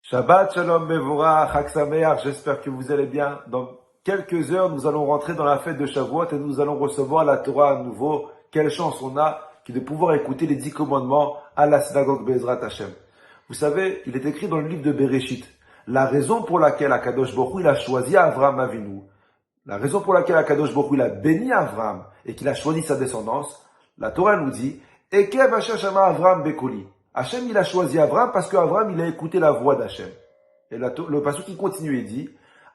Shabbat Shalom Mevorach, Chag Sameach, j'espère que vous allez bien. Dans quelques heures, nous allons rentrer dans la fête de Shavuot et nous allons recevoir la Torah à nouveau. Quelle chance on a de pouvoir écouter les 10 commandements à la synagogue Bezrat Hashem. Vous savez, il est écrit dans le livre de Bereshit, la raison pour laquelle Akadosh Baruch Hu il a choisi Avraham Avinu, la raison pour laquelle Akadosh Baruch Hu il a béni Avraham et qu'il a choisi sa descendance, la Torah nous dit, Ekev Hashem Shama Avraham Bekoli. Hachem, il a choisi Avraham parce qu'Avraham, il a écouté la voix d'Hachem. Et le passage qui continue, il dit,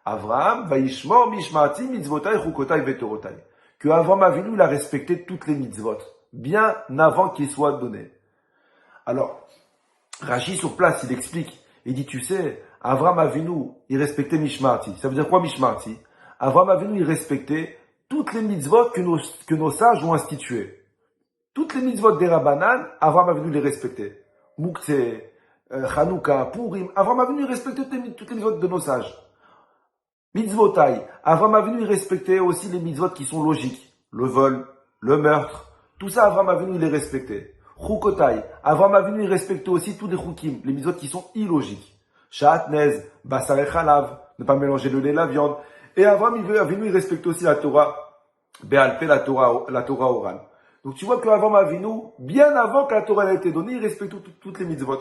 Avraham, Vaishmor, Mishmati, Mitzvotai, Chukotai, Vetorotai. Que Avraham Avinu, il a respecté toutes les mitzvot, bien avant qu'il soit donné. Alors, Rashi sur place, il explique, il dit, tu sais, Avraham Avinu, il respectait Mishmarti. Ça veut dire quoi Mishmarti? Avraham Avinu, il respectait toutes les mitzvot que nos sages ont instituées. Toutes les mitzvot des Rabbanan, Avraham Avinu les respectait. Moukse, Chanukah, Purim, Avraham Avinu respectait toutes les mitzvot de nos sages. Mitzvotai, Avraham Avinu respectait aussi les mitzvot qui sont logiques. Le vol, le meurtre, tout ça Avraham Avinu les respectait. Chukotai, Avraham Avinu respectait aussi tous les chukim, les mitzvot qui sont illogiques. Sha'atnez, Basar et Chalav, ne pas mélanger le lait et la viande. Et Avraham Avinu respectait aussi la Torah, Be'alpé, la Torah orale. Donc tu vois qu'Avraham Avinu, bien avant que la Torah ait été donnée, il respecte toutes les mitzvot.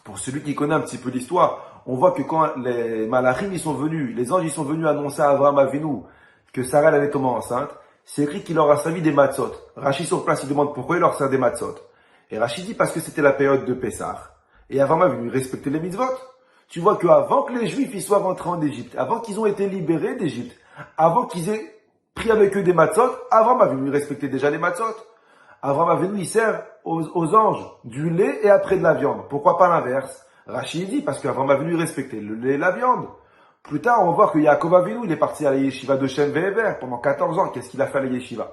Pour celui qui connaît un petit peu l'histoire, on voit que quand les malachim ils sont venus, les anges ils sont venus annoncer à Avraham Avinu que Sarah allait tomber enceinte, c'est écrit qu'il leur a servi des matzot. Rashi sur place il demande pourquoi il leur sert des matzot. Et Rashi dit parce que c'était la période de Pessah. Et Avraham Avinu respectait les mitzvot. Tu vois qu'avant que les Juifs ils soient rentrés en Égypte, avant qu'ils ont été libérés d'Égypte, avant qu'ils aient pris avec eux des matzot, Avraham Avinu respectait déjà les matzot. Avraham Avinu il sert aux anges du lait et après de la viande. Pourquoi pas l'inverse? Rashi dit parce qu'Avraham Avinu respectait le lait et la viande. Plus tard, on va voir que Yaakov Avinu il est parti à la yeshiva de Shem Ve'ever pendant 14 ans. Qu'est-ce qu'il a fait à la yeshiva?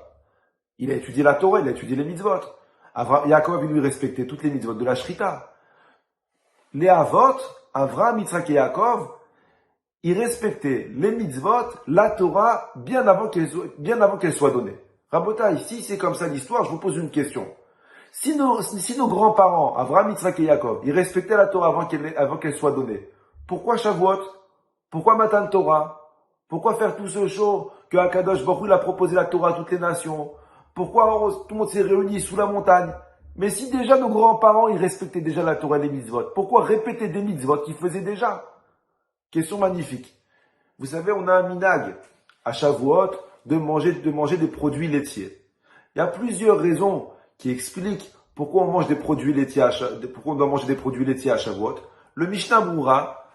Il a étudié la Torah, il a étudié les mitzvot. Yaakov Avinu respectait toutes les mitzvot de la Shrita. Les Avot, Avraham, Yitzhak et Yaakov, ils respectaient les mitzvot, la Torah, bien avant qu'elle soit donnée. Rabotai, si c'est comme ça l'histoire, je vous pose une question. Si nos grands-parents, Avraham, Yitzhak et Yaakov, ils respectaient la Torah avant qu'elle soit donnée, pourquoi Shavuot? Pourquoi Matan Torah? Pourquoi faire tout ce show que Akadosh Baruch Hu a proposé la Torah à toutes les nations? Pourquoi tout le monde s'est réuni sous la montagne? Mais si déjà nos grands-parents, ils respectaient déjà la Torah et les mitzvot, pourquoi répéter des mitzvot qu'ils faisaient déjà? Question magnifique. Vous savez, on a un minag à Shavuot de manger des produits laitiers. Il y a plusieurs raisons qui expliquent pourquoi on mange des produits laitiers pourquoi on doit manger des produits laitiers à Shavuot. Le Mishnah Moura,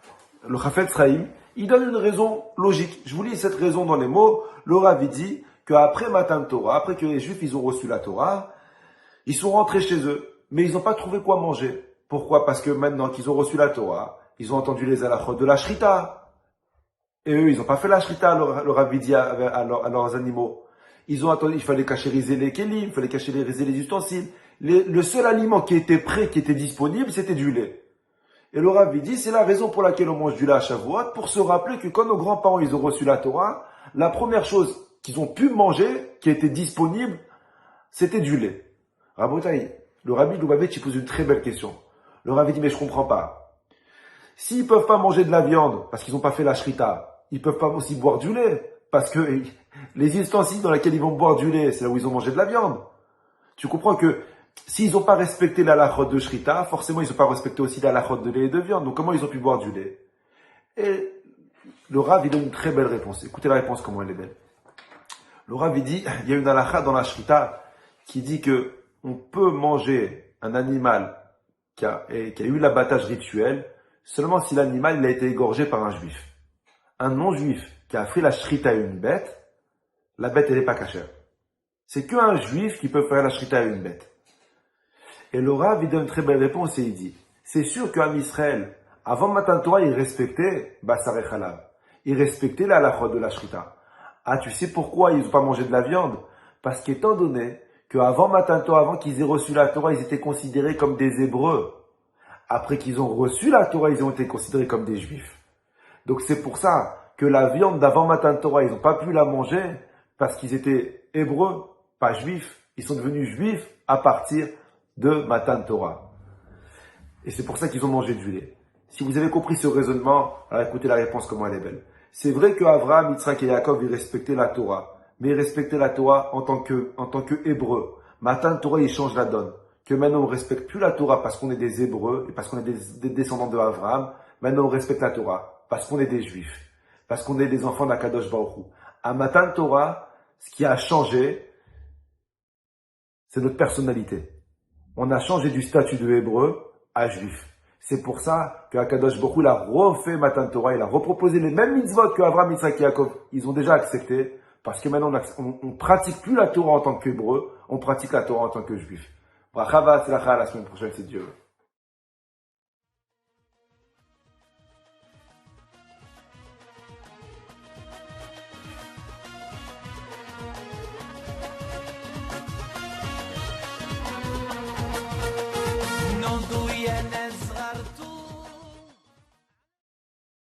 le Chafetz Chaim, il donne une raison logique. Je vous lis cette raison dans les mots. Le Rav dit qu'après Matan Torah, après que les Juifs ils ont reçu la Torah, ils sont rentrés chez eux, mais ils n'ont pas trouvé quoi manger. Pourquoi? Parce que maintenant qu'ils ont reçu la Torah, ils ont entendu les halachot de la Shrita. Et eux, ils n'ont pas fait la Shrita, le Rav dit à leurs animaux. Ils ont attendu, il fallait cachériser les kélim, il fallait cachériser les ustensiles. Le seul aliment qui était prêt, qui était disponible, c'était du lait. Et le Rav dit, c'est la raison pour laquelle on mange du lait à Shavuot, pour se rappeler que quand nos grands-parents, ils ont reçu la Torah, la première chose qu'ils ont pu manger, qui était disponible, c'était du lait. Rabotai, le Rabbi Loubavitch, il pose une très belle question. Le Rav dit, mais je comprends pas. S'ils peuvent pas manger de la viande, parce qu'ils n'ont pas fait la shrita, ils peuvent pas aussi boire du lait, parce que les ustensiles dans lesquels ils vont boire du lait, c'est là où ils ont mangé de la viande. Tu comprends que s'ils n'ont pas respecté la halachot de shrita, forcément ils n'ont pas respecté aussi la halachot de lait et de viande. Donc comment ils ont pu boire du lait? Et le Rav, il donne une très belle réponse. Écoutez la réponse, comment elle est belle. Le Rav, il dit, il y a une halacha dans la shrita qui dit que on peut manger un animal qui a eu l'abattage rituel seulement si l'animal il a été égorgé par un juif. Un non-juif qui a fait la shrita à une bête, la bête elle n'est pas cachère. C'est qu'un juif qui peut faire la shrita à une bête. Et le Rav il donne une très belle réponse et il dit, c'est sûr qu'en Israël, avant Matan Torah, il respectait Basar et Chalav. Il respectait la halachot de la shrita. Ah, tu sais pourquoi ils n'ont pas mangé de la viande? Parce qu'étant donné qu'avant Matan Torah, avant qu'ils aient reçu la Torah, ils étaient considérés comme des Hébreux. Après qu'ils ont reçu la Torah, ils ont été considérés comme des Juifs. Donc c'est pour ça que la viande d'avant Matan Torah, ils n'ont pas pu la manger parce qu'ils étaient Hébreux, pas Juifs. Ils sont devenus Juifs à partir de Matan Torah. Et c'est pour ça qu'ils ont mangé du lait. Si vous avez compris ce raisonnement, alors écoutez la réponse comment elle est belle. C'est vrai que Abraham, Yitzhak et Yaakov, ils respectaient la Torah. Mais ils respectaient la Torah en tant que Hébreux. Maintenant, la Torah, il change la donne. Que maintenant, on ne respecte plus la Torah parce qu'on est des Hébreux et parce qu'on est des descendants de Abraham. Maintenant, on respecte la Torah parce qu'on est des Juifs. Parce qu'on est des enfants d'Akadosh Baruch Hu. À Matan Torah, ce qui a changé, c'est notre personnalité. On a changé du statut de Hébreu à Juif. C'est pour ça qu'Akadosh Baruch Hu l'a refait Matan Torah, il a reproposé les mêmes mitzvot que Abraham, Yitzhak et Yaakov. Ils ont déjà accepté, parce que maintenant on pratique plus la Torah en tant qu'Hébreu, on pratique la Torah en tant que Juif. Bracha v'atzlacha, la semaine prochaine, c'est Dieu.